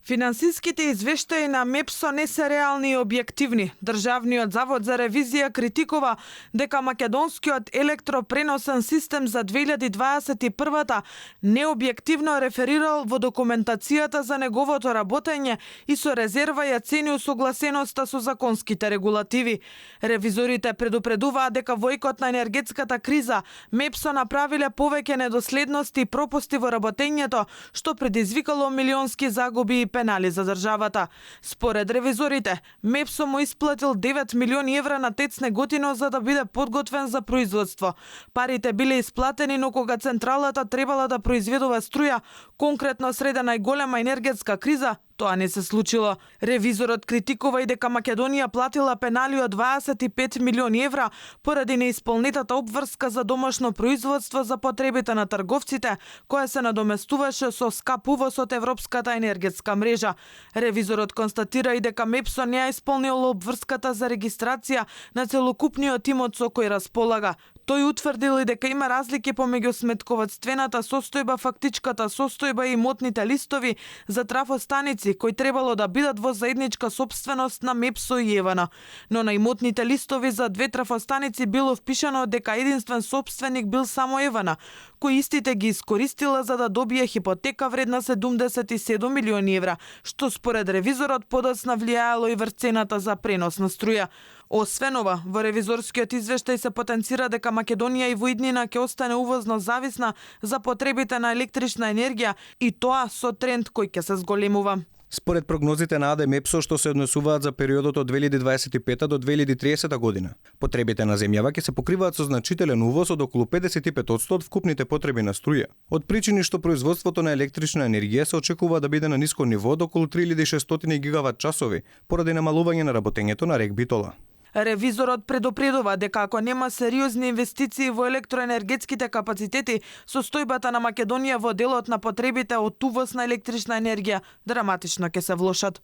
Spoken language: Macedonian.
Финансиските извештаи на МЕПСО не се реални и објективни. Државниот завод за ревизија критикува дека македонскиот електропреносен систем за 2021-та необјективно реферирал во документацијата за неговото работење и со резерва ја цени усогласеноста со законските регулативи. Ревизорите предупредуваат дека во екот на енергетската криза МЕПСО направиле повеќе недоследности и пропусти во работењето, што предизвикало милионски загуби и пенали за државата. Според ревизорите, МЕПСО му исплатил 9 милиони евра на ТЕЦ Неготино за да биде подготвен за производство. Парите биле исплатени, но кога централата требала да произведува струја, конкретно среде најголема енергетска криза, тоа не се случило. Ревизорот критикува и дека Македонија платила пенали од 25 милиони евра поради неисполнетата обврска за домашно производство за потребите на трговците, која се надоместуваше со скап увоз од Европската енергетска мрежа. Ревизорот констатира и дека МЕПСО не ја исполнило обврската за регистрација на целокупниот имот со кој располага. Тој утврдил и дека има разлики помеѓу сметководствената состојба, фактичката состојба и имотните листови за трафостаници кои требало да бидат во заедничка сопственост на МЕПСО и ЕВН. Но на имотните листови за две трафостаници било впишано дека единствен сопственик бил само ЕВН, кој истите ги искористила за да добие хипотека вредна 77 милиони евра, што според ревизорот подоцна влијаело и врз цената за пренос на струја. Освен ова, во ревизорскиот извештај се потенцира дека Македонија и во иднина ќе остане увозно зависна за потребите на електрична енергија и тоа со тренд кој ќе се зголемува. Според прогнозите на АД МЕПСО што се однесуваат за периодот од 2025 до 2030 година, потребите на земјава ќе се покриваат со значителен увоз од околу 55% од вкупните потреби на струја. Од причини што производството на електрична енергија се очекува да биде на ниско ниво од околу 3600 гигават часови поради намалување на работењето на рек Битола. Ревизорот предупредува дека ако нема сериозни инвестиции во електроенергетските капацитети, состојбата на Македонија во делот на потребите од увоз на електрична енергија драматично ќе се влошат.